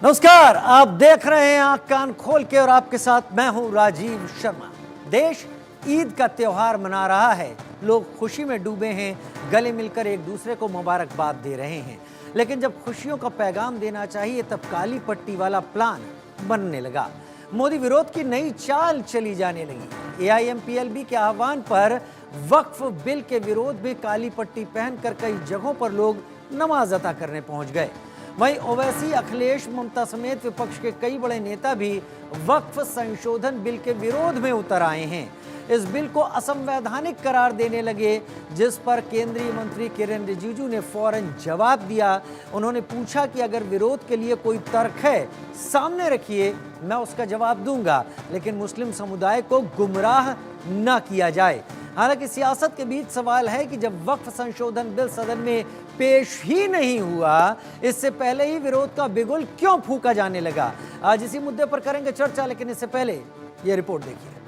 नमस्कार, आप देख रहे हैं आंख कान खोल के और आपके साथ मैं हूं राजीव शर्मा। देश ईद का त्योहार मना रहा है, लोग खुशी में डूबे हैं, गले मिलकर एक दूसरे को मुबारकबाद दे रहे हैं। लेकिन जब खुशियों का पैगाम देना चाहिए तब काली पट्टी वाला प्लान बनने लगा। मोदी विरोध की नई चाल चली जाने लगी। एआईएमपीएलबी के आह्वान पर वक्फ बिल के विरोध में काली पट्टी पहनकर कई जगहों पर लोग नमाज अता करने पहुंच गए। वहीं ओवैसी, अखिलेश, ममता समेत विपक्ष के कई बड़े नेता भी वक्फ संशोधन बिल के विरोध में उतर आए हैं। इस बिल को असंवैधानिक करार देने लगे, जिस पर केंद्रीय मंत्री किरेन रिजिजू ने फौरन जवाब दिया। उन्होंने पूछा कि अगर विरोध के लिए कोई तर्क है सामने रखिए, मैं उसका जवाब दूंगा, लेकिन मुस्लिम समुदाय को गुमराह न किया जाए। हालांकि सियासत के बीच सवाल है कि जब वक्फ संशोधन बिल सदन में पेश ही नहीं हुआ, इससे पहले ही विरोध का बिगुल क्यों फूंका जाने लगा। आज इसी मुद्दे पर करेंगे चर्चा, लेकिन इससे पहले यह रिपोर्ट देखिए।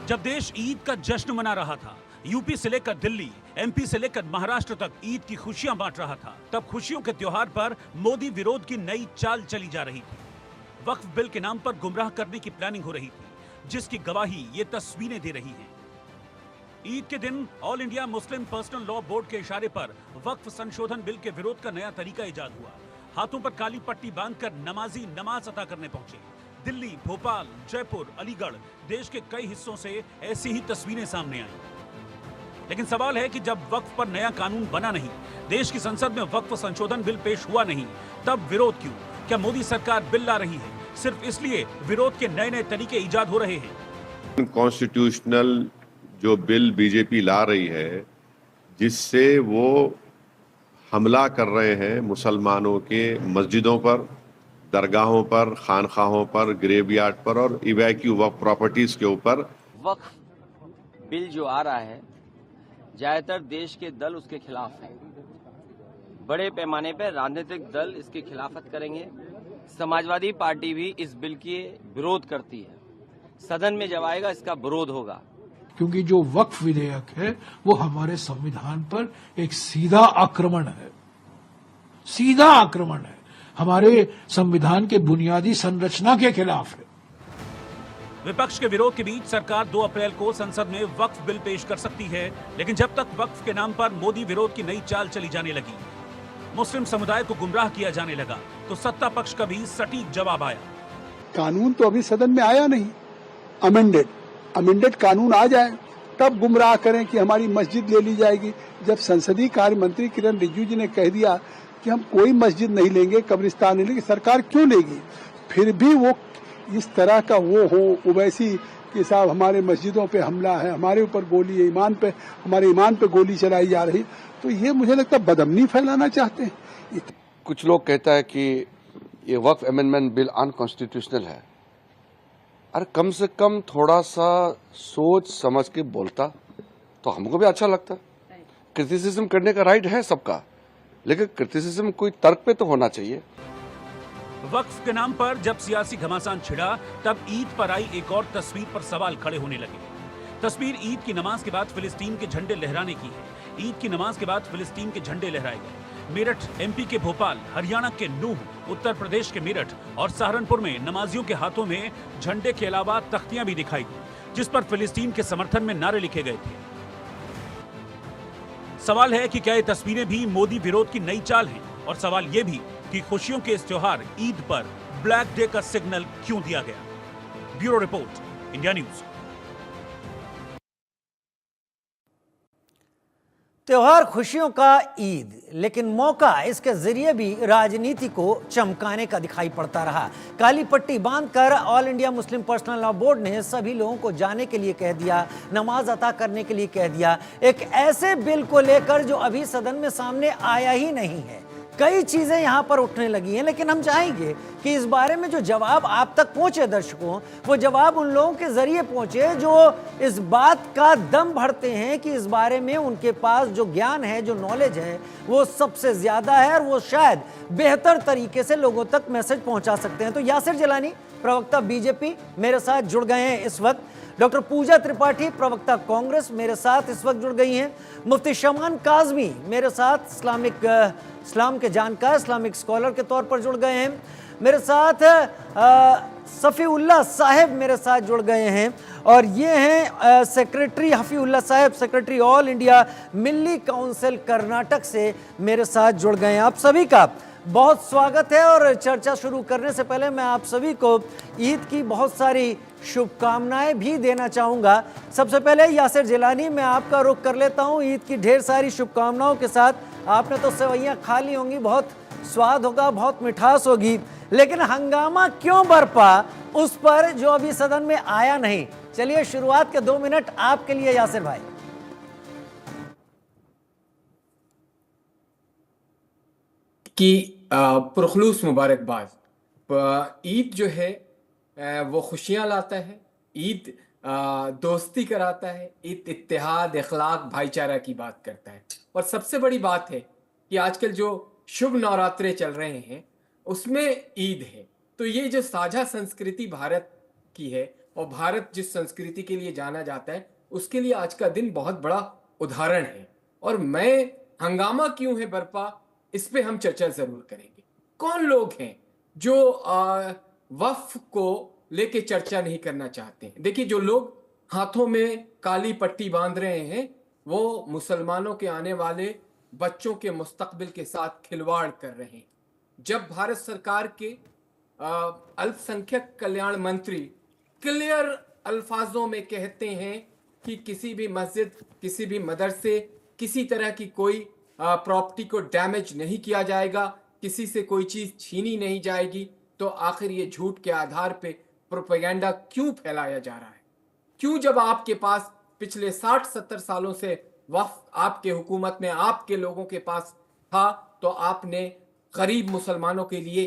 जब देश ईद का जश्न मना रहा था, यूपी से लेकर दिल्ली, एमपी से लेकर महाराष्ट्र तक ईद की खुशियां बांट रहा था, तब खुशियों के त्योहार पर मोदी विरोध की नई चाल चली जा रही थी। वक्फ बिल के नाम पर गुमराह करने की प्लानिंग हो रही थी, जिसकी गवाही ये तस्वीरें दे रही हैं। ईद के दिन all India Muslim personal law board के इशारे पर वक्फ संशोधन बिल के विरोध का नया तरीका इजाद हुआ। हाथों पर काली पट्टी बांधकर नमाजी नमाज अता करने पहुंचे। दिल्ली, भोपाल, जयपुर, अलीगढ़, देश के कई हिस्सों से ऐसी ही तस्वीरें सामने आई। लेकिन सवाल है कि जब वक्फ पर नया कानून बना नहीं, देश की संसद में वक्फ संशोधन बिल पेश हुआ नहीं, तब विरोध क्यों? क्या मोदी सरकार बिल ला रही है सिर्फ इसलिए विरोध के नए नए तरीके इजाद हो रहे हैं? कॉन्स्टिट्यूशनल जो बिल बीजेपी ला रही है, जिससे वो हमला कर रहे हैं मुसलमानों के मस्जिदों पर, दरगाहों पर, खानखाहों पर, ग्रेवयार्ड पर और इवैक्यू वक्फ प्रॉपर्टीज के ऊपर। वक्फ बिल जो आ रहा है, ज्यादातर देश के दल उसके खिलाफ हैं। बड़े पैमाने पर राजनीतिक दल इसकी खिलाफत करेंगे। समाजवादी पार्टी भी इस बिल के विरोध करती है। सदन में जब आएगा इसका विरोध होगा, क्योंकि जो वक्फ विधेयक है वो हमारे संविधान पर एक सीधा आक्रमण है, सीधा आक्रमण है, हमारे संविधान के बुनियादी संरचना के खिलाफ है। विपक्ष के विरोध के बीच सरकार 2 अप्रैल को संसद में वक्फ बिल पेश कर सकती है, लेकिन जब तक वक्फ के नाम पर मोदी विरोध की नई चाल चली जाने लगी, मुस्लिम समुदाय को गुमराह किया जाने लगा, तो सत्ता पक्ष का भी सटीक जवाब आया। कानून तो अभी सदन में आया नहीं, अमेंडेड कानून आ जाए तब गुमराह करें कि हमारी मस्जिद ले ली जाएगी। जब संसदीय कार्य मंत्री किरेन रिजिजू जी ने कह दिया कि हम कोई मस्जिद नहीं लेंगे, कब्रिस्तान नहीं लेंगे, सरकार क्यों लेगी? फिर भी वो इस तरह का वो हो ओवैसी कि साहब हमारे मस्जिदों पे हमला है, हमारे ऊपर गोली है, हमारे ईमान पे गोली चलाई जा रही, तो ये मुझे लगता है बदअमनी फैलाना चाहते हैं। कुछ लोग कहता है कि ये वक्फ अमेंडमेंट बिल अनकॉन्स्टिट्यूशनल है। अरे कम से कम थोड़ा सा सोच समझ के बोलता तो हमको भी अच्छा लगता। क्रिटिसिज्म करने का राइट है सबका, लेकिन क्रिटिसिज्म कोई तर्क पे तो होना चाहिए। वक्फ के नाम पर जब सियासी घमासान छिड़ा, तब ईद पर आई एक और तस्वीर पर सवाल खड़े होने लगे। तस्वीर ईद की नमाज के बाद फिलिस्तीन के झंडे लहराने की है। ईद की नमाज के बाद फिलिस्तीन के झंडे लहराए गए। मेरठ, एमपी के भोपाल, हरियाणा के नूह, उत्तर प्रदेश के मेरठ और सहारनपुर में नमाजियों के हाथों में झंडे के अलावा तख्तियां भी दिखाई दी, जिस पर फिलिस्तीन के समर्थन में नारे लिखे गए थे। सवाल है कि क्या ये तस्वीरें भी मोदी विरोध की नई चाल हैं? और सवाल ये भी कि खुशियों के इस त्योहार ईद पर ब्लैक डे का सिग्नल क्यों दिया गया? Bureau report, India news. त्योहार खुशियों का ईद, लेकिन मौका इसके जरिए भी राजनीति को चमकाने का दिखाई पड़ता रहा। काली पट्टी बांधकर all India Muslim personal law board ने सभी लोगों को जाने के लिए कह दिया, नमाज अता करने के लिए कह दिया, एक ऐसे बिल को लेकर जो अभी सदन में सामने आया ही नहीं है। कई चीज़ें यहाँ पर उठने लगी हैं, लेकिन हम चाहेंगे कि इस बारे में जो जवाब आप तक पहुँचे दर्शकों, वो जवाब उन लोगों के ज़रिए पहुँचे जो इस बात का दम भरते हैं कि इस बारे में उनके पास जो ज्ञान है, जो नॉलेज है, वो सबसे ज़्यादा है और वो शायद बेहतर तरीके से लोगों तक मैसेज पहुँचा सकते हैं। तो यासिर जिलानी, प्रवक्ता बीजेपी, मेरे साथ जुड़ गए हैं इस वक्त। डॉक्टर पूजा त्रिपाठी, प्रवक्ता कांग्रेस, मेरे साथ इस वक्त जुड़ गई हैं। मुफ्ती शमान काजमी मेरे साथ इस्लाम के जानकार, इस्लामिक स्कॉलर के तौर पर जुड़ गए हैं। मेरे साथ सफ़ीउल्लाह साहब मेरे साथ जुड़ गए हैं और ये हैं सेक्रेटरी हफ़ीउल्लाह साहब, सेक्रेटरी ऑल इंडिया मिल्ली काउंसिल कर्नाटक से मेरे साथ जुड़ गए हैं। आप सभी का बहुत स्वागत है और चर्चा शुरू करने से पहले मैं आप सभी को ईद की बहुत सारी शुभकामनाएं भी देना चाहूँगा। सबसे पहले यासिर जिलानी, मैं आपका रुख कर लेता हूँ। ईद की ढेर सारी शुभकामनाओं के साथ आपने तो सेवइयाँ खा ली होंगी, बहुत स्वाद होगा, बहुत मिठास होगी, लेकिन हंगामा क्यों बरपा उस पर जो अभी सदन में आया नहीं। चलिए शुरुआत के 2 मिनट आपके लिए यासिर भाई। कि पुरखलूस मुबारकबाद। ईद जो है वो खुशियाँ लाता है, ईद दोस्ती कराता है, ईद इत्तेहाद, इखलाक, भाईचारा की बात करता है। और सबसे बड़ी बात है कि आजकल जो शुभ नवरात्रे चल रहे हैं उसमें ईद है। तो ये जो साझा संस्कृति भारत की है और भारत जिस संस्कृति के लिए जाना जाता है उसके लिए आज का दिन बहुत बड़ा उदाहरण है। और मैं हंगामा क्यों है बरपा, इस पे हम चर्चा जरूर करेंगे। कौन लोग हैं जो वक्फ को लेके चर्चा नहीं करना चाहते हैं? देखिए, जो लोग हाथों में काली पट्टी बांध रहे हैं वो मुसलमानों के आने वाले बच्चों के मुस्तकबिल के साथ खिलवाड़ कर रहे हैं। जब भारत सरकार के अल्पसंख्यक कल्याण मंत्री क्लियर अल्फाजों में कहते हैं कि किसी भी मस्जिद, किसी भी मदरसे, किसी तरह की कोई प्रॉपर्टी को डैमेज नहीं किया जाएगा, किसी से कोई चीज छीनी नहीं जाएगी, तो आखिर ये झूठ के आधार पे प्रोपेगेंडा क्यों फैलाया जा रहा है? क्यों, जब आपके पास पिछले 60-70 सालों से वक्फ आपके हुकूमत में आपके लोगों के पास था, तो आपने गरीब मुसलमानों के लिए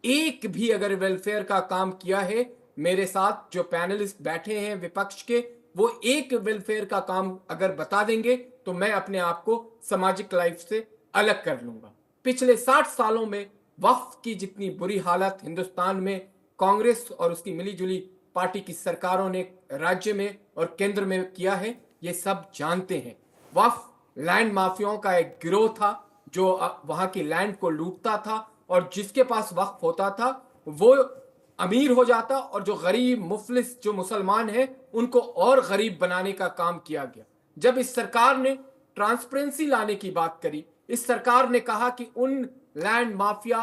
एक भी अगर वेलफेयर का काम किया है? मेरे साथ जो पैनलिस्ट बैठे हैं विपक्ष के, वो एक वेलफेयर का काम अगर बता देंगे तो मैं अपने आप को सामाजिक लाइफ से अलग कर लूंगा। पिछले 60 सालों में वक्फ की जितनी बुरी हालत हिंदुस्तान में कांग्रेस और उसकी मिलीजुली पार्टी की सरकारों ने राज्य में और केंद्र में किया है, ये सब जानते हैं। वक्फ लैंड माफियाओं का एक गिरोह था जो वहां की लैंड को लूटता था और जिसके पास वक्फ होता था वो अमीर हो जाता और जो गरीब मुफलिस जो मुसलमान हैं उनको और गरीब बनाने का काम किया गया। जब इस सरकार ने ट्रांसपेरेंसी लाने की बात करी, इस सरकार ने कहा कि उन लैंड माफिया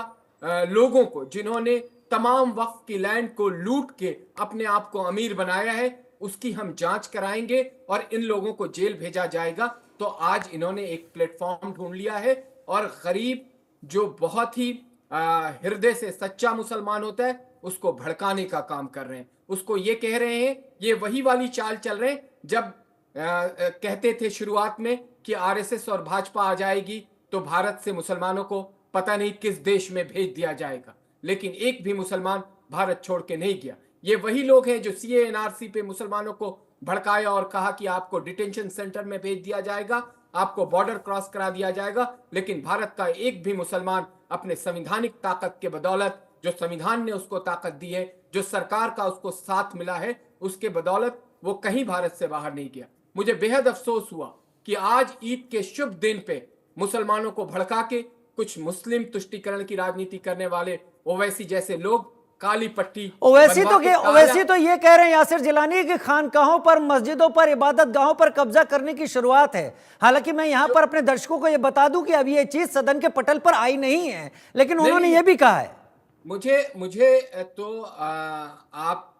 लोगों को जिन्होंने तमाम वक्फ की लैंड को लूट के अपने आप को अमीर बनाया है उसकी हम जांच कराएंगे और इन लोगों को जेल भेजा जाएगा। तो आज इन्होंने एक प्लेटफॉर्म ढूंढ लिया है और गरीब जो बहुत ही हृदय से सच्चा मुसलमान होता है उसको भड़काने का काम कर रहे हैं। उसको ये कह रहे हैं, ये वही वाली चाल चल रहे हैं जब कहते थे शुरुआत में कि आरएसएस और भाजपा आ जाएगी तो भारत से मुसलमानों को पता नहीं किस देश में भेज दिया जाएगा, लेकिन एक भी मुसलमान भारत छोड़ के नहीं गया। ये वही लोग हैं जो सीए एनआरसी पे मुसलमानों को भड़काया और कहा कि आपको डिटेंशन सेंटर में भेज दिया जाएगा, आपको बॉर्डर क्रॉस करा दिया जाएगा, लेकिन भारत का एक भी मुसलमान अपने संवैधानिक ताकत के बदौलत, जो संविधान ने उसको ताकत दी है, जो सरकार का उसको साथ मिला है, उसके बदौलत वो कहीं भारत से बाहर नहीं गया। मुझे बेहद अफसोस हुआ कि आज ईद के शुभ दिन पे मुसलमानों को भड़का के कुछ मुस्लिम तुष्टीकरण की राजनीति करने वाले ओवैसी जैसे लोग काली पट्टी ओवैसी तो ये कह रहे हैं यासिर जिलानी कि खानकाहों पर, मस्जिदों पर, इबादत गाहों पर कब्जा करने की शुरुआत है। हालांकि मैं यहां पर अपने दर्शकों को यह बता दूं कि अभी ये चीज सदन के पटल पर आई नहीं है, लेकिन उन्होंने ये भी कहा है। मुझे तो आप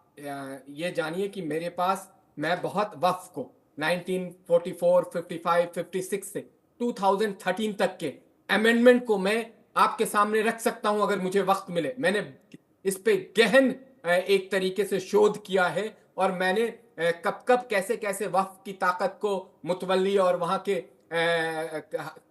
ये जानिए कि मेरे पास, मैं बहुत वक्फ को 1944, 55, 56 से 2013 तक के अमेंडमेंट को मैं आपके सामने रख सकता हूं अगर मुझे वक्त मिले। मैंने इस पे गहन एक तरीके से शोध किया है और मैंने कब कब कैसे कैसे वक्फ की ताकत को मुतवल्ली और वहां के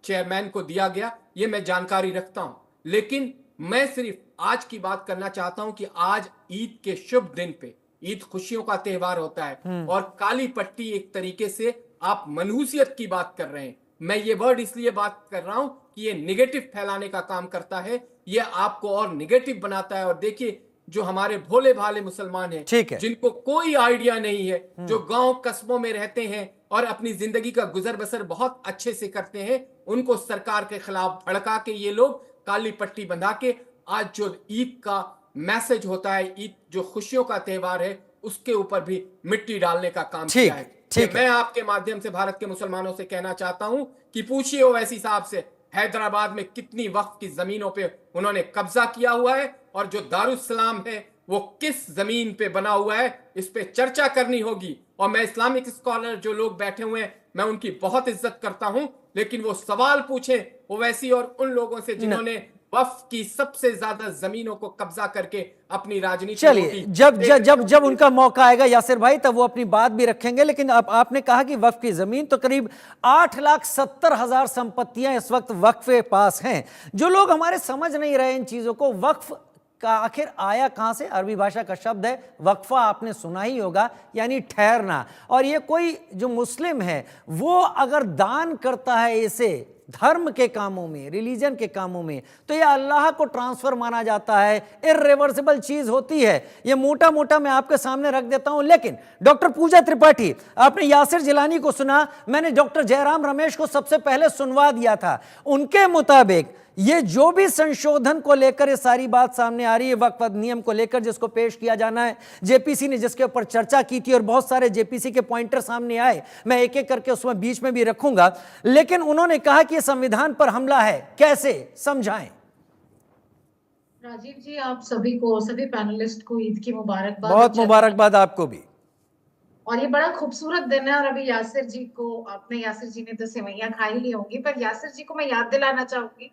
चेयरमैन को दिया गया, ये मैं जानकारी रखता हूं। लेकिन मैं सिर्फ आज की बात करना चाहता हूं कि आज ईद के शुभ दिन पे, ईद खुशियों का त्योहार होता है और काली पट्टी एक तरीके से आप मनहूसियत की बात कर रहे हैं। मैं ये वर्ड इसलिए बात कर रहा हूं कि ये निगेटिव फैलाने का काम करता है, ये आपको और निगेटिव बनाता है। और देखिए, जो हमारे भोले भाले मुसलमान हैं, ठीक है। जिनको कोई आइडिया नहीं है, जो गांव कस्बों में रहते हैं और अपनी जिंदगी का गुजर बसर बहुत अच्छे से करते हैं, उनको सरकार के खिलाफ भड़का के ये लोग काली पट्टी बंधा के आज जो ईद का मैसेज होता है, ईद जो खुशियों का त्योहार है, उसके ऊपर भी मिट्टी डालने का काम किया है। ठीक मैं आपके माध्यम से भारत के मुसलमानों से कहना चाहता हूं कि पूछिए ओवैसी साहब से, हैदराबाद में कितनी वक्फ की जमीनों पे उन्होंने कब्जा किया हुआ है और जो दारुस्सलाम है वो किस जमीन पे बना हुआ है, इस पे चर्चा करनी होगी। और मैं इस्लामिक स्कॉलर जो लोग बैठे हुए हैं, मैं उनकी बहुत इज्जत करता हूं, लेकिन वो सवाल पूछे ओवैसी और उन लोगों से जिन्होंने वक्फ की सबसे ज्यादा जमीनों को कब्जा करके अपनी राजनीति। चलिए, जब उनका मौका आएगा यासिर भाई, तब वो अपनी बात भी रखेंगे। लेकिन अब आपने कहा कि वक्फ की जमीन, तो करीब 8,70,000 संपत्तियां इस वक्त वक्फ के पास हैं। जो लोग हमारे समझ नहीं रहे इन चीजों को, वक्फ का आखिर आया कहां से? अरबी भाषा का शब्द है वक्फा, आपने सुना ही होगा, यानी ठहरना। और ये कोई जो मुस्लिम है वो अगर दान करता है इसे धर्म के कामों में, रिलीजन के कामों में, तो ये अल्लाह को ट्रांसफर माना जाता है, इर्रिवर्सिबल चीज होती है। ये मोटा मोटा मैं आपके सामने रख देता हूं। लेकिन डॉक्टर पूजा त्रिपाठी, आपने यासिर जिलानी को सुना, मैंने डॉक्टर जयराम रमेश को सबसे पहले सुनवा दिया था। उनके मुताबिक ये जो भी संशोधन को लेकर ये सारी बात सामने आ रही है, वक्फ अधिनियम को लेकर जिसको पेश किया जाना है, जेपीसी ने जिसके ऊपर चर्चा की थी और बहुत सारे जेपीसी के पॉइंटर सामने आए, मैं एक एक करके उसमें बीच में भी रखूंगा, लेकिन उन्होंने कहा कि ये संविधान पर हमला है। कैसे समझाएं? राजीव जी, आप सभी को, सभी पैनलिस्ट को ईद की मुबारकबाद। बहुत मुबारकबाद आपको भी। और ये बड़ा खूबसूरत दिन है। और अभी यासिर जी को, आपने, यासिर जी ने तो सेवैयां खा ही ली होंगी, पर यासिर जी को मैं याद दिलाना चाहूंगी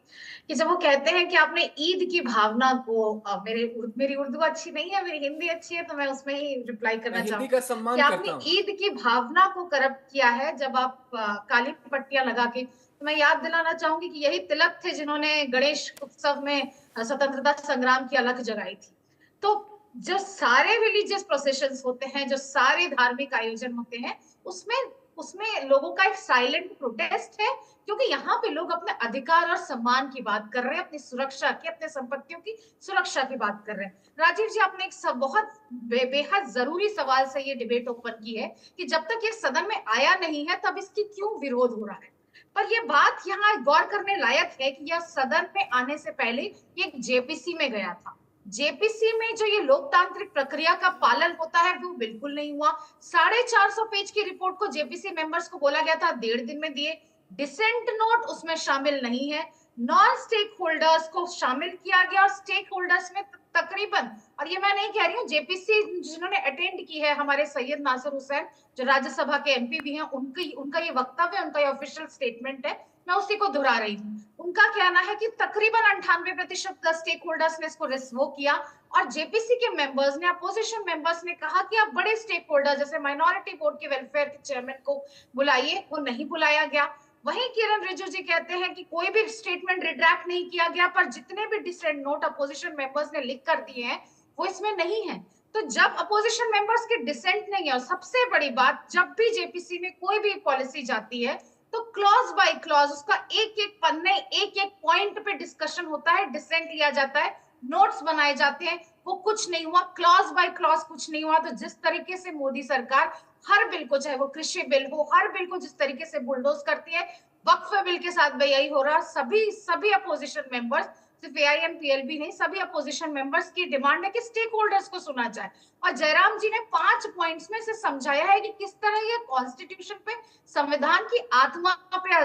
कि जब वो कहते हैं कि आपने ईद की भावना को, मेरी उर्दू अच्छी नहीं है, मेरी हिंदी अच्छी है, तो मैं उसमें ही रिप्लाई करना चाहूंगी कि आपने ईद की भावना को करप्ट किया है जब आप काली पट्टियां लगा के। तो मैं याद दिलाना चाहूंगी कि यही तिलक थे जिन्होंने गणेश उत्सव में स्वतंत्रता संग्राम की अलख जगाई थी। तो जो सारे रिलीजियस प्रोसेशंस होते हैं, जो सारे धार्मिक आयोजन होते हैं, उसमें लोगों का एक साइलेंट प्रोटेस्ट है, क्योंकि यहाँ पे लोग अपने अधिकार और सम्मान की बात कर रहे हैं, अपनी सुरक्षा की, अपने संपत्तियों की सुरक्षा की बात कर रहे हैं। राजीव जी, आपने एक बहुत बेहद जरूरी सवाल से ये डिबेट ओपन की है कि जब तक ये सदन में आया नहीं है तब इसकी क्यों विरोध हो रहा है। पर ये बात यहाँ गौर करने लायक है कि यह सदन में आने से पहले ये जेपीसी में गया था। जेपीसी में जो ये लोकतांत्रिक प्रक्रिया का पालन होता है वो बिल्कुल नहीं हुआ। 450 पेज की रिपोर्ट को जेपीसी मेंबर्स को बोला गया था 1.5 दिन में दिए। डिसेंट नोट उसमें शामिल नहीं है। नॉन स्टेक होल्डर्स को शामिल किया गया और स्टेक होल्डर्स में तकरीबन, और ये मैं नहीं कह रही हूँ, जेपीसी जिन्होंने अटेंड की है, हमारे सैयद नासिर हुसैन जो राज्यसभा के एमपी भी हैं, उनका ये वक्तव्य, उनका ये ऑफिशियल स्टेटमेंट है, मैं उसी को दोहरा रही हूँ। उनका कहना है कि तकरीबन 98% स्टेक होल्डर्स ने इसको रिस्वो किया और जेपीसी के मेंबर्स ने, अपोजिशन मेंबर्स ने कहा कि आप बड़े स्टेक होल्डर जैसे माइनॉरिटी बोर्ड के वेलफेयर के चेयरमैन को बुलाइए, वो नहीं बुलाया गया। वहीं किरण रिजिजू जी कहते हैं कि कोई भी स्टेटमेंट रिट्रैक्ट नहीं किया गया, पर जितने भी डिसेंट नोट अपोजिशन मेंबर्स ने लिख कर दिए हैं वो इसमें नहीं है। तो जब अपोजिशन मेंबर्स के डिसेंट नहीं है, और सबसे बड़ी बात, जब भी जेपीसी में कोई भी पॉलिसी जाती है तो क्लॉज बाय क्लॉज उसका एक एक पन्ने, एक एक पॉइंट पे डिस्कशन होता है, डिसेंट लिया जाता है, नोट्स बनाए जाते हैं। वो कुछ नहीं हुआ, क्लॉज बाय क्लॉज कुछ नहीं हुआ। तो जिस तरीके से मोदी सरकार हर बिल को, चाहे वो कृषि बिल हो, हर बिल को जिस तरीके से बुलडोज करती है, वक्फ बिल के साथ भी यही हो रहा। सभी अपोजिशन मेंबर्स, सिर्फ AIMPLB नहीं, सभी अपोजिशन मेंबर्स की डिमांड है कि स्टेक होल्डर्स को सुना जाए। और जयराम जी ने 5 पॉइंट्स में से समझाया है कि किस तरह ये कॉन्स्टिट्यूशन पे, संविधान की आत्मा पे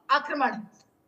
आक्रमण है।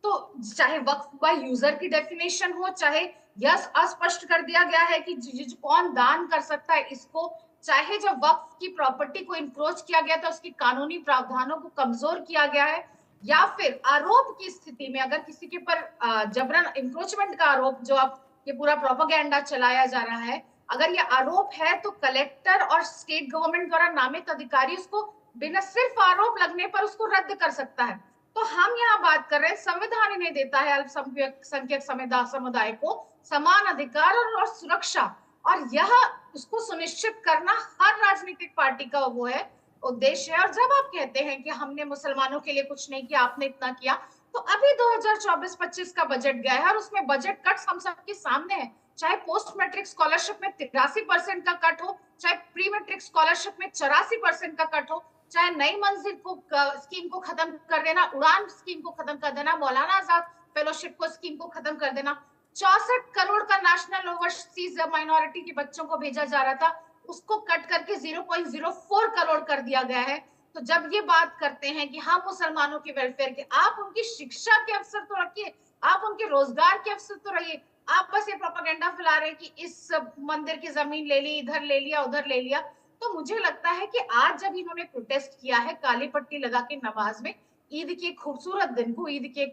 तो चाहे वक्फ बाय यूजर की डेफिनेशन हो, चाहे यह अस्पष्ट कर दिया गया है कि कौन दान कर सकता है इसको, चाहे जब वक्फ की प्रॉपर्टी को इंक्रोच किया गया था उसकी कानूनी प्रावधानों को कमजोर किया गया है, या फिर आरोप की स्थिति में अगर किसी के ऊपर जबरन इंक्रोचमेंट का आरोप, जो अब ये पूरा प्रोपेगेंडा चलाया जा रहा है, अगर ये आरोप है तो कलेक्टर और स्टेट गवर्नमेंट द्वारा नामित अधिकारी उसको बिना सिर्फ आरोप लगने पर उसको रद्द कर सकता है। तो हम यहाँ बात कर रहे हैं संविधान ही नहीं देता है अल्पसंख्यक समुदाय को समान अधिकार और सुरक्षा, और यह उसको सुनिश्चित करना हर राजनीतिक पार्टी का वो है उद्देश्य है। और जब आप कहते हैं कि हमने मुसलमानों के लिए कुछ नहीं किया, आपने इतना किया, तो अभी 2024-25 का बजट गया है और उसमें बजट कट्स हम सबके सामने है। चाहे पोस्ट मैट्रिक स्कॉलरशिप में 83% का कट हो, चाहे प्री मैट्रिक स्कॉलरशिप में 84% का कट हो, चाहे नई मंजिल को स्कीम को खत्म कर देना, उड़ान स्कीम को खत्म कर देना, मौलाना आजाद फेलोशिप को स्कीम को खत्म कर देना, 64 करोड़ का नेशनल ओवरसीज माइनॉरिटी के बच्चों को भेजा जा रहा था, उसको कट करके 0.04 करोड़ कर दिया गया है। तो जब ये बात करते हैं कि हम मुसलमानों के वेलफेयर के, आप उनकी शिक्षा के अवसर तो रखिए, आप उनके रोजगार के अवसर तो रहिए। आप बस ये प्रोपेगेंडा फैला रहे हैं कि इस मंदिर की जमीन ले ली, इधर ले लिया, उधर ले लिया। तो मुझे लगता है कि आज जब इन्होंने प्रोटेस्ट किया है काली पट्टी लगा के नमाज में, ईद के खूबसूरत दिन को, ईद के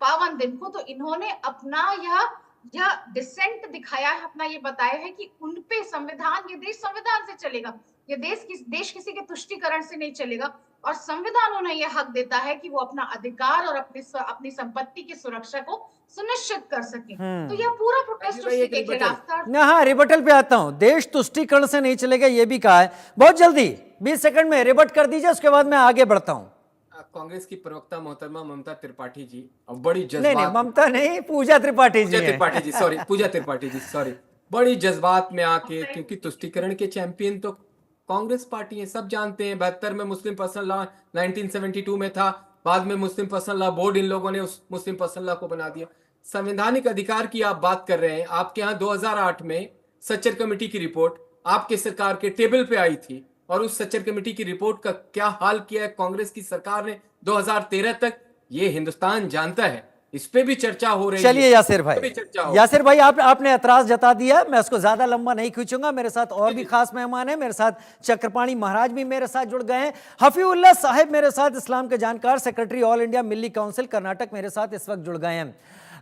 पावन दिन को, तो इन्होंने अपना यह डिसेंट दिखाया है, अपना ये बताया है कि उनपे संविधान, ये देश संविधान से चलेगा, ये देश किसी के तुष्टीकरण से नहीं चलेगा, और संविधान उन्हें यह हक देता है कि वो अपना अधिकार और अपनी संपत्ति की सुरक्षा को सुनिश्चित कर सके। तो यह पूरा प्रोटेस्ट उसी के खिलाफ था। हाँ, रिबटल पे आता हूं। देश तुष्टीकरण से नहीं चलेगा ये भी कहा है। बहुत जल्दी 20 सेकंड में रिबट कर दीजिए, उसके बाद मैं आगे बढ़ता हूं। कांग्रेस की प्रवक्ता मोहतरमा ममता त्रिपाठी जी अब बड़ी नहीं, ममता नहीं, पूजा त्रिपाठी जी पूजा त्रिपाठी जी सॉरी, बड़ी जज्बात में आके, क्योंकि तुष्टीकरण के चैंपियन तो कांग्रेस पार्टी है, सब जानते हैं। 72 में मुस्लिम पर्सनल लॉ 1972 में था, बाद में मुस्लिम पर्सनल लॉ बोर्ड इन लोगों ने उस मुस्लिम पर्सनल लॉ को बना दिया। संवैधानिक अधिकार की आप बात कर रहे हैं, आपके यहाँ 2008 में सच्चर कमेटी की रिपोर्ट आपके सरकार के टेबल पे आई थी, और उस सच्चर कमेटी की रिपोर्ट का क्या हाल किया है कांग्रेस की सरकार ने 2013 तक, ये हिंदुस्तान जानता है। इस पे भी चर्चा हो रही है। चलिए यासिर भाई आपने एतराज जता दिया, मैं उसको ज्यादा लंबा नहीं खींचूंगा। मेरे साथ और भी खास मेहमान हैं, मेरे साथ चक्रपाणी महाराज भी मेरे साथ जुड़ गए हैं, हफीउल्लाह साहब मेरे साथ, इस्लाम के जानकार, सेक्रेटरी ऑल इंडिया मिल्ली काउंसिल कर्नाटक मेरे साथ इस वक्त जुड़ गए हैं।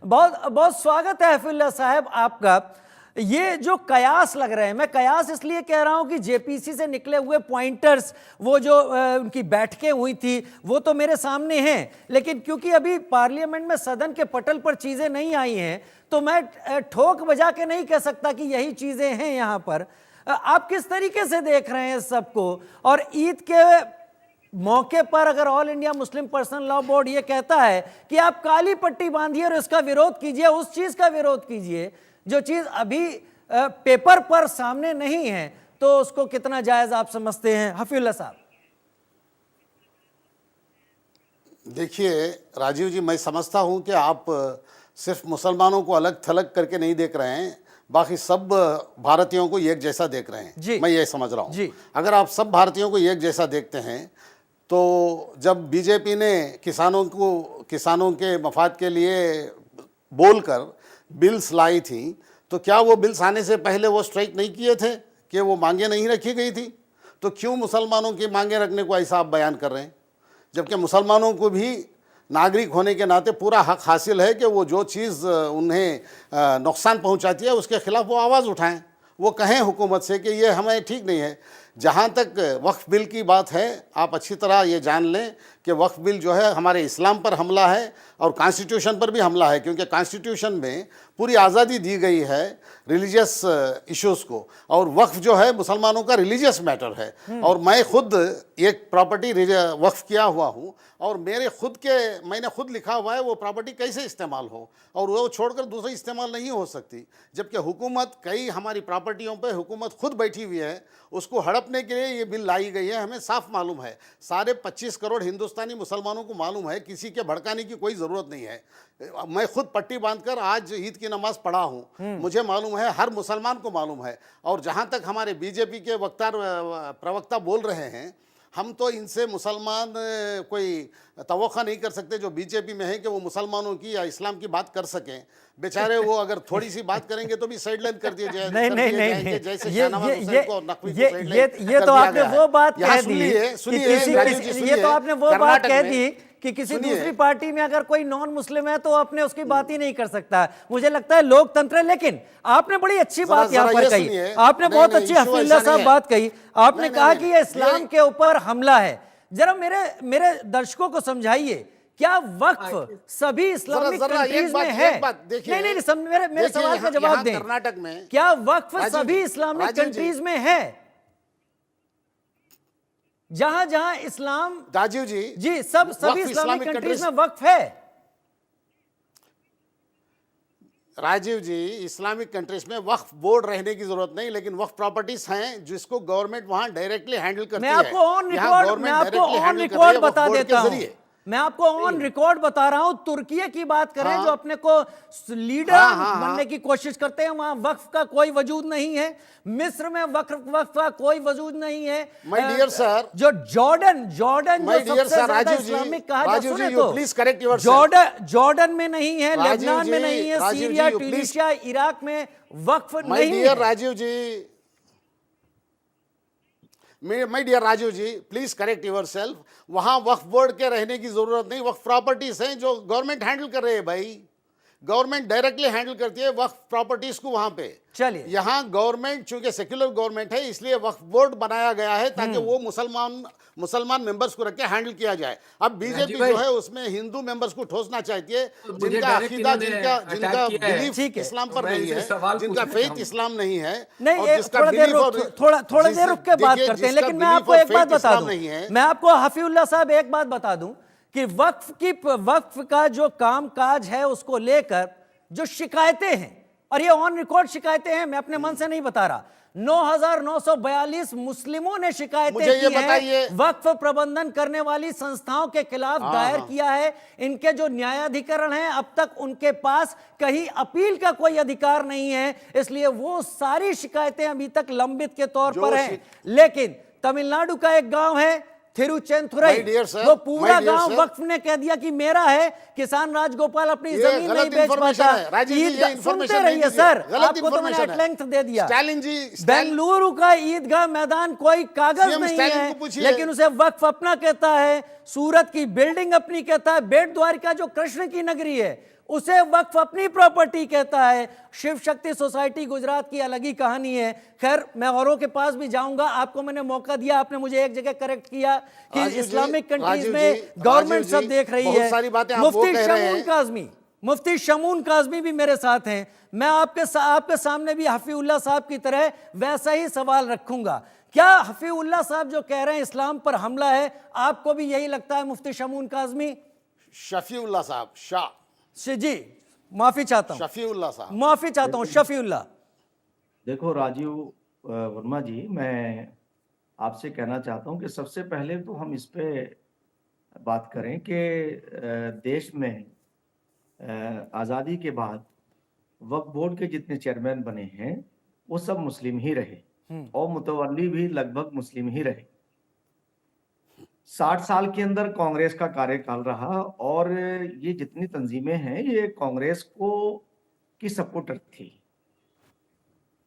बहुत बहुत स्वागत है हफीउल्लाह साहब आपका। ये जो कयास लग रहे हैं, मैं कयास इसलिए कह रहा हूं कि जेपीसी से निकले हुए पॉइंटर्स, वो जो उनकी बैठकें हुई थी वो तो मेरे सामने हैं, लेकिन क्योंकि अभी पार्लियामेंट में सदन के पटल पर चीजें नहीं आई हैं तो मैं ठोक बजा के नहीं कह सकता कि यही चीजें हैं यहाँ पर। आप किस तरीके से देख रहे हैं सबको? और ईद के मौके पर अगर all India Muslim personal law board ये कहता है कि आप काली पट्टी बांधिए और इसका विरोध कीजिए, उस चीज का विरोध कीजिए जो चीज अभी पेपर पर सामने नहीं है, तो उसको कितना जायज आप समझते हैं हफीउल्लाह साहब? देखिए राजीव जी, मैं समझता हूं कि आप सिर्फ मुसलमानों को अलग थलग करके नहीं देख रहे हैं, बाकी सब भारतीयों को एक जैसा देख रहे हैं। मैं ये समझ रहा हूं, अगर आप सब भारतीयों को एक जैसा देखते हैं तो जब बीजेपी ने किसानों के मफाद के लिए बोलकर बिल्स लाई थी, तो क्या वो बिल्स आने से पहले वो स्ट्राइक नहीं किए थे कि वो मांगे नहीं रखी गई थी? तो क्यों मुसलमानों की मांगे रखने को ऐसा आप बयान कर रहे हैं, जबकि मुसलमानों को भी नागरिक होने के नाते पूरा हक हासिल है कि वो जो चीज़ उन्हें नुकसान पहुंचाती है उसके खिलाफ वो आवाज़ उठाएं, वो कहें हुकूमत से कि ये हमें ठीक नहीं है। जहाँ तक वक्फ बिल की बात है, आप अच्छी तरह ये जान लें कि वक्फ बिल जो है हमारे इस्लाम पर हमला है और कॉन्स्टिट्यूशन पर भी हमला है, क्योंकि कॉन्स्टिट्यूशन में पूरी आज़ादी दी गई है रिलीजियस इश्यूज़ को, और वक्फ जो है मुसलमानों का रिलीजियस मैटर है। और मैं खुद एक प्रॉपर्टी वक्फ किया हुआ हूँ, और मैंने खुद लिखा हुआ है वो प्रॉपर्टी कैसे इस्तेमाल हो, और वो छोड़कर दूसरी इस्तेमाल नहीं हो सकती। जबकि हुकूमत कई हमारी प्रॉपर्टियों पे हुकूमत खुद बैठी हुई है, उसको हड़पने के लिए ये बिल लाई गई है। हमें साफ मालूम है, सारे 25 करोड़ हिंदुस्तानी मुसलमानों को मालूम है, किसी के भड़काने की कोई ज़रूरत नहीं है। मैं खुद पट्टी बांधकर आज ईद की नमाज पढ़ा हूँ, मुझे मालूम है, हर मुसलमान को मालूम है। और जहाँ तक हमारे बीजेपी के प्रवक्ता बोल रहे हैं, हम तो इनसे मुसलमान कोई तवक्का नहीं कर सकते जो बीजेपी में है कि वो मुसलमानों की या इस्लाम की बात कर सकें। बेचारे वो अगर थोड़ी सी बात करेंगे तो भी साइडलाइन कर दिए जाए। नहीं, जैसे ये तो आपने वो बात कह दी, ये तो आपने वो बात कह दी कि किसी दूसरी पार्टी में अगर कोई नॉन मुस्लिम है तो आपने उसकी बात ही नहीं कर सकता। मुझे लगता है लोकतंत्र है। लेकिन आपने बड़ी अच्छी बात यहाँ पर कही, आपने बहुत अच्छी हफीजुल्लाह साहब बात कही, आपने कहा कि ये इस्लाम के ऊपर हमला है। जरा मेरे दर्शकों को समझाइए क्या वक्फ सभी इस्लामिक जरा एक कंट्रीज बात- में है? एक बात देखिए, नहीं नहीं नहीं, मेरे देखिए, सवाल का यहाँ- जवाब यहाँ दें। कर्नाटक में क्या वक्फ राजीव सभी जी, इस्लामिक राजीव जी। कंट्रीज में है? जहां जहां इस्लाम, राजीव जी जी सभी वक्फ इस्लामिक कंट्रीज कंट्रीज में वक्फ है। राजीव जी, इस्लामिक कंट्रीज में वक्फ बोर्ड रहने की जरूरत नहीं, लेकिन वक्फ प्रॉपर्टीज हैं जिसको गवर्नमेंट वहां डायरेक्टली हैंडल करती मैं है। आपको ऑन यहाँ रिकॉर्ड government directly handle कर रही है बता वक्फ बोर्ड देता के हूं। जरिए। मैं आपको ऑन रिकॉर्ड बता रहा हूं। तुर्की की बात करें, हाँ। जो अपने को लीडर हाँ। बनने की कोशिश करते हैं, वहां वक्फ का कोई वजूद नहीं है। मिस्र में वक्फ का कोई वजूद नहीं है। My dear sir, जो जॉर्डन My जो dear सबसे sir, ज्यादा राजीव जी, इस्लामिक कहा जाता राजीव सुने जी, you तो please correct yourself. जॉर्डन में नहीं है, राजीव लेबनान में जी, नहीं है, राजीव सीरिया, जी, you please- ट्यूनीशिया, इराक में वक्फ My नहीं dear है। Rajiv ji, my dear Rajiv ji, please correct yourself. वहां वक्फ बोर्ड के रहने की जरूरत नहीं, वक्फ प्रॉपर्टीज हैं जो गवर्नमेंट हैंडल कर रहे हैं भाई। गवर्नमेंट डायरेक्टली हैंडल करती है वक्फ प्रॉपर्टीज को वहां पे। चलिए, यहाँ गवर्नमेंट चूंकि सेक्युलर गवर्नमेंट है, इसलिए वक्फ बोर्ड बनाया गया है ताकि वो मुसलमान मेंबर्स को रख के हैंडल किया जाए। अब बीजेपी जो है उसमें हिंदू मेंबर्स को ठोसना चाहती है, जिनका अकीदा, जिनका बिलीफ इस्लाम पर नहीं है, जिनका फेथ इस्लाम नहीं है, नहीं, और जिसका थोड़ा देर बिलीफ थोड़ा देर रुक के बात करते हैं। लेकिन मैं आपको एक बात बता दूं, नहीं है। मैं आपको हफीउल्लाह साहब एक बात बता दूं कि वक्फ का जो कामकाज है उसको लेकर जो शिकायतें हैं, और ये ऑन रिकॉर्ड शिकायतें हैं, मैं अपने मन से नहीं बता रहा, 9,942 मुस्लिमों ने शिकायतें की हैं वक्फ प्रबंधन करने वाली संस्थाओं के खिलाफ दायर किया है। इनके जो न्यायाधिकरण हैं, अब तक उनके पास कहीं अपील का कोई अधिकार नहीं है, इसलिए वो सारी शिकायतें अभी तक लंबित के तौर पर हैं। लेकिन तमिलनाडु का एक गांव है थिरुचेंथुरई, वो पूरा गांव वक्फ ने कह दिया कि मेरा है। किसान राजगोपाल अपनी जमीन नहीं बेच पाता। सुनते रहिए सर, आपको तो मैंने एट लेंथ दे दिया। बेंगलुरु का ईदगाह मैदान कोई कागज नहीं है, लेकिन उसे वक्फ अपना कहता है। सूरत की बिल्डिंग अपनी कहता है। बेट द्वारिका जो कृष्ण की नगरी है, उसे वक्फ अपनी प्रॉपर्टी कहता है। शिव शक्ति सोसाइटी गुजरात की अलग ही कहानी है। खैर, मैं औरों के पास भी जाऊंगा। आपको मैंने मौका दिया, आपने मुझे एक जगह करेक्ट किया कि इस्लामिक कंट्रीज में गवर्नमेंट सब देख रही है। मुफ्ती शमून काज़मी भी मेरे साथ हैं। मैं आपके सामने भी हफीउल्लाह साहब की तरह वैसा ही सवाल रखूंगा। क्या हफीउल्लाह साहब जो कह रहे हैं इस्लाम पर हमला है, आपको भी यही लगता है मुफ्ती शमून काज़मी? शफीउल्लाह साहब, शाह जी, माफी चाहता हूं, शफीउल्लाह साहब, माफी चाहता हूं, शफीउल्लाह। देखो राजीव वर्मा जी, मैं आपसे कहना चाहता हूं कि सबसे पहले तो हम इस पे बात करें कि देश में आज़ादी के बाद वक्फ बोर्ड के जितने चेयरमैन बने हैं वो सब मुस्लिम ही रहे, और मुतवल्ली भी लगभग मुस्लिम ही रहे। 60 साल के अंदर कांग्रेस का कार्यकाल रहा, और ये जितनी तंजीमें हैं ये कांग्रेस को की सपोर्टर थी।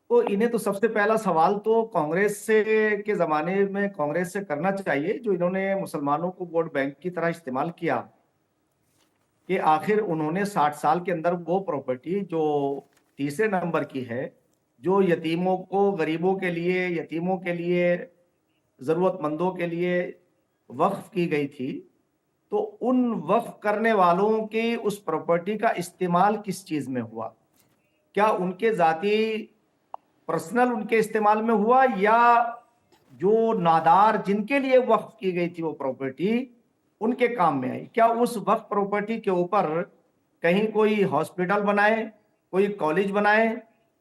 तो इन्हें तो सबसे पहला सवाल तो कांग्रेस से के जमाने में कांग्रेस से करना चाहिए, जो इन्होंने मुसलमानों को वोट बैंक की तरह इस्तेमाल किया, कि आखिर उन्होंने 60 साल के अंदर वो प्रॉपर्टी जो तीसरे नंबर की है, जो यतीमों को, गरीबों के लिए, यतीमों के लिए, जरूरतमंदों के लिए वक्फ की गई थी, तो उन वक्फ करने वालों की उस प्रॉपर्टी का इस्तेमाल किस चीज में हुआ? क्या उनके जाती पर्सनल उनके इस्तेमाल में हुआ, या जो नादार जिनके लिए वक्फ की गई थी वो प्रॉपर्टी उनके काम में आई? क्या उस वक्फ प्रॉपर्टी के ऊपर कहीं कोई हॉस्पिटल बनाए, कोई कॉलेज बनाए,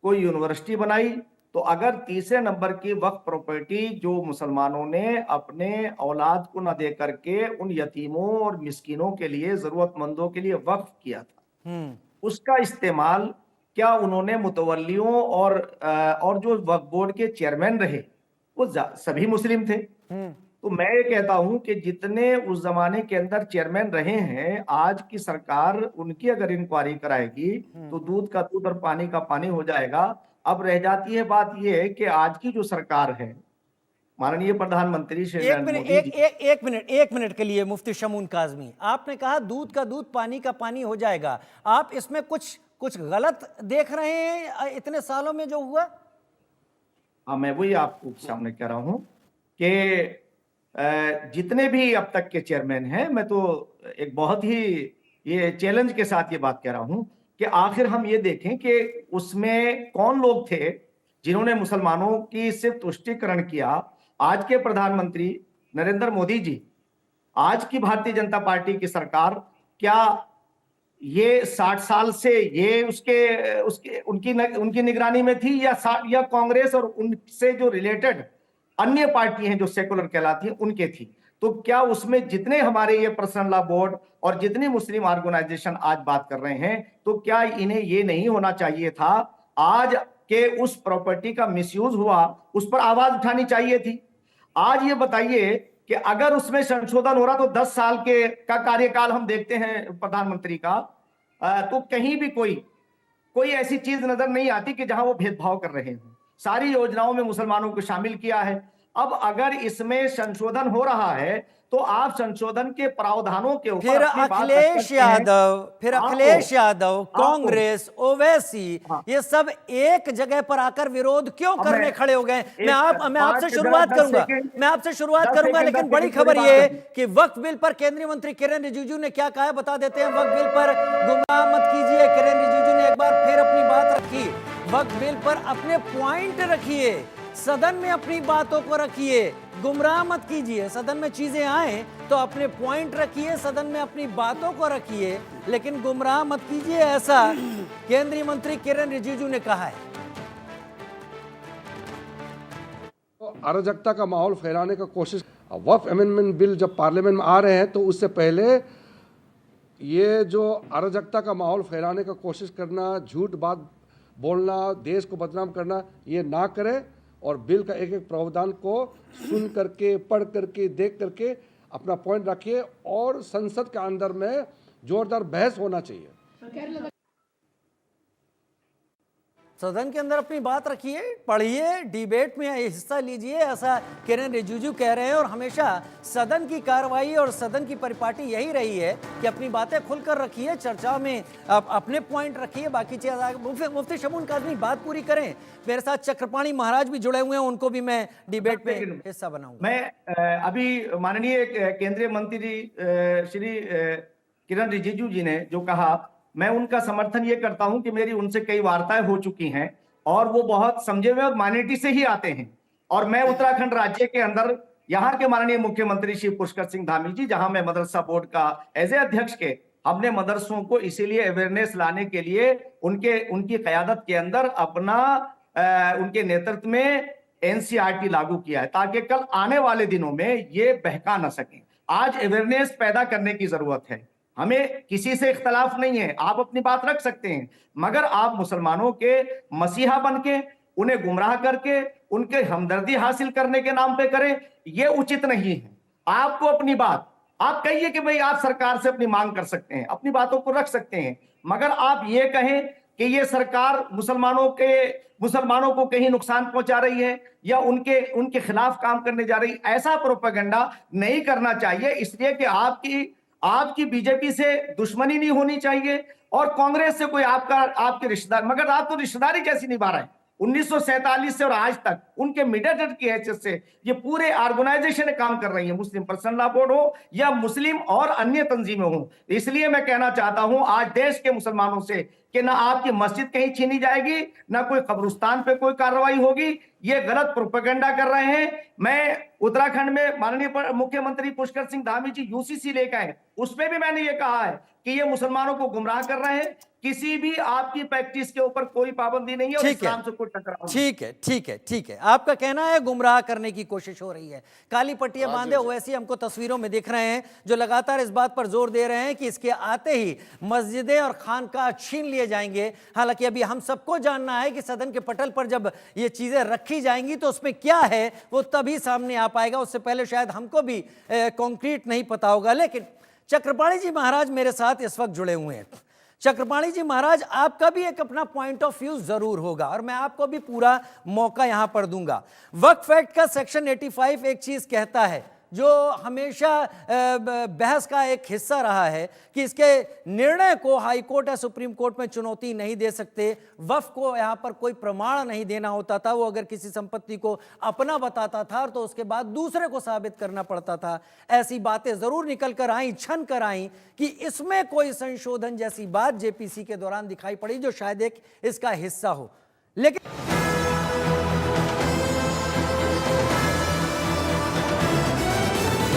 कोई यूनिवर्सिटी बनाई? तो अगर तीसरे नंबर की वक्फ प्रॉपर्टी जो मुसलमानों ने अपने औलाद को न दे करके उन यतीमों और मिस्किनों के लिए, जरूरतमंदों के लिए वक्फ किया था, उसका इस्तेमाल क्या उन्होंने मुतवल्लियों और जो वक्फ बोर्ड के चेयरमैन रहे वो सभी मुस्लिम थे? तो मैं ये कहता हूं कि जितने उस जमाने के अंदर चेयरमैन रहे हैं, आज की सरकार उनकी अगर इंक्वायरी कराएगी तो दूध का दूध और पानी का पानी हो जाएगा। अब रह जाती है बात यह कि आज की जो सरकार है, माननीय प्रधानमंत्री श्री एक मिनट के लिए मुफ्ती शमून काज़मी, आपने कहा दूध का दूध पानी का पानी हो जाएगा। आप इसमें कुछ गलत देख रहे हैं इतने सालों में जो हुआ? हाँ, मैं वही आपको सामने कह रहा हूं कि जितने भी अब तक के चेयरमैन हैं, मैं तो एक बहुत ही ये चैलेंज के साथ ये बात कह रहा हूं कि आखिर हम ये देखें कि उसमें कौन लोग थे जिन्होंने मुसलमानों की सिर्फ तुष्टीकरण किया। आज के प्रधानमंत्री नरेंद्र मोदी जी, आज की भारतीय जनता पार्टी की सरकार, क्या ये 60 साल से ये उसके उनकी निगरानी में थी या कांग्रेस और उनसे जो रिलेटेड अन्य पार्टी हैं जो सेकुलर कहलाती हैं उनके थी? तो क्या उसमें जितने हमारे ये पर्सनल लॉ बोर्ड और जितनी मुस्लिम ऑर्गेनाइजेशन आज बात कर रहे हैं, तो क्या इन्हें ये नहीं होना चाहिए था आज के उस प्रॉपर्टी का मिसयूज हुआ उस पर आवाज उठानी चाहिए थी? आज ये बताइए कि अगर उसमें संशोधन हो रहा तो 10 साल का कार्यकाल हम देखते हैं प्रधानमंत्री का, तो कहीं भी कोई ऐसी चीज नजर नहीं आती कि जहां वो भेदभाव कर रहे हैं। सारी योजनाओं में मुसलमानों को शामिल किया है। अब अगर इसमें संशोधन हो रहा है तो आप संशोधन के प्रावधानों के ऊपर फिर अखिलेश यादव, कांग्रेस, ओवैसी, ये सब एक जगह पर आकर विरोध क्यों करने खड़े हो गए? मैं आपसे शुरुआत करूंगा, लेकिन बड़ी खबर ये है कि वक्फ बिल पर केंद्रीय मंत्री किरेन रिजिजू ने क्या कहा है, बता देते हैं। वक्फ बिल पर गुमराह मत कीजिए, किरेन रिजिजू ने एक बार फिर अपनी बात रखी। वक्फ बिल पर अपने पॉइंट रखिए, सदन में अपनी बातों को रखिए, गुमराह मत कीजिए। सदन में चीजें आए तो अपने पॉइंट रखिए, सदन में अपनी बातों को रखिए, लेकिन गुमराह मत कीजिए, ऐसा केंद्रीय मंत्री किरेन रिजिजू ने कहा है। तो अराजकता का माहौल फैलाने का कोशिश, वक्फ अमेंडमेंट बिल जब पार्लियामेंट में आ रहे हैं तो उससे पहले ये जो अराजकता का माहौल फैलाने का कोशिश करना, झूठ बात बोलना, देश को बदनाम करना, ये ना करें और बिल का एक एक प्रावधान को सुन करके, पढ़ करके, देख करके अपना पॉइंट रखिए और संसद के अंदर में जोरदार बहस होना चाहिए। सदन के अंदर अपनी बात रखिए, पढ़िए, डिबेट में हिस्सा लीजिए, ऐसा किरेन रिजिजू कह रहे हैं। और हमेशा सदन की कार्रवाई और सदन की परिपाटी यही रही है कि अपनी बातें खुलकर रखिए, चर्चाओं में अपने पॉइंट रखिए, बाकी चीज़। मुफ्ती शमून काज़मी बात पूरी करें। मेरे साथ चक्रपाणी महाराज भी जुड़े हुए हैं, उनको भी मैं डिबेट में हिस्सा बनाऊंगा। मैं अभी माननीय केंद्रीय मंत्री श्री किरेन रिजिजू जी ने जो कहा, मैं उनका समर्थन ये करता हूं कि मेरी उनसे कई वार्ताएं हो चुकी हैं और वो बहुत समझे हुए और माइनॉरिटी से ही आते हैं। और मैं उत्तराखंड राज्य के अंदर यहाँ के माननीय मुख्यमंत्री श्री पुष्कर सिंह धामी जी, जहां मैं मदरसा बोर्ड का एज ए अध्यक्ष के, हमने मदरसों को इसीलिए अवेयरनेस लाने के लिए उनकी क़यादत के अंदर उनके नेतृत्व में एनसीईआरटी लागू किया है, ताकि कल आने वाले दिनों में ये बहका न सके। आज अवेयरनेस पैदा करने की जरूरत है। हमें किसी से इख्तलाफ नहीं है, आप अपनी बात रख सकते हैं, मगर आप मुसलमानों के मसीहा बन के, उन्हें गुमराह करके, उनके हमदर्दी हासिल करने के नाम पे करें, ये उचित नहीं है। आपको अपनी बात, आप कहिए कि भाई आप सरकार से अपनी मांग कर सकते हैं, अपनी बातों को रख सकते हैं, मगर आप ये कहें कि ये सरकार मुसलमानों को कहीं नुकसान पहुंचा रही है या उनके खिलाफ काम करने जा रही, ऐसा प्रोपेगेंडा नहीं करना चाहिए। इसलिए कि आपकी बीजेपी से दुश्मनी नहीं होनी चाहिए और कांग्रेस से कोई आपके रिश्तेदार, मगर आप तो रिश्तेदारी कैसी निभा रहे हैं। 1947 से और आज तक उनके मीडिएटर की हैसियत से ये पूरे ऑर्गेनाइजेशन काम कर रही है, मुस्लिम पर्सनल लॉ बोर्ड हो या मुस्लिम और अन्य तंजीमें हो। इसलिए मैं कहना चाहता हूं आज देश के मुसलमानों से कि ना आपकी मस्जिद कहीं छीनी जाएगी, ना कोई कब्रिस्तान पे कोई कार्रवाई होगी। ये गलत प्रोपेगेंडा कर रहे हैं। मैं उत्तराखंड में माननीय मुख्यमंत्री पुष्कर सिंह धामी जी यूसीसी लेकर आए, उसमें भी मैंने ये कहा है कि ये मुसलमानों को गुमराह कर रहे हैं। किसी भी आपकी प्रैक्टिस के ऊपर कोई पाबंदी नहीं है और इस्लाम से कोई टकराव नहीं। ठीक है। आपका कहना है गुमराह करने की कोशिश हो रही है, काली पट्टियां बांधे ओवैसी हमको तस्वीरों में दिख रहे हैं, जो लगातार इस बात पर जोर दे रहे हैं कि इसके आते ही मस्जिदें और खानकाह छीन लिए जाएंगे। हालांकि अभी हम सबको जानना है कि सदन के पटल पर जब ये चीजें रखी जाएंगी तो उसमें क्या है वो तभी सामने आ पाएगा, उससे पहले शायद हमको भी कॉन्क्रीट नहीं पता होगा। लेकिन चक्रपाणी जी महाराज मेरे साथ इस वक्त जुड़े हुए हैं। चक्रपाणी जी महाराज, आपका भी एक अपना पॉइंट ऑफ व्यू जरूर होगा और मैं आपको भी पूरा मौका यहां पर दूंगा। वक्फ एक्ट का सेक्शन 85 एक चीज कहता है, जो हमेशा बहस का एक हिस्सा रहा है कि इसके निर्णय को हाई कोर्ट या सुप्रीम कोर्ट में चुनौती नहीं दे सकते, वक्फ को यहाँ पर कोई प्रमाण नहीं देना होता था। वो अगर किसी संपत्ति को अपना बताता था तो उसके बाद दूसरे को साबित करना पड़ता था। ऐसी बातें जरूर निकल कर आई, छन कर आई कि इसमें कोई संशोधन जैसी बात जेपीसी के दौरान दिखाई पड़ी जो शायद एक इसका हिस्सा हो। लेकिन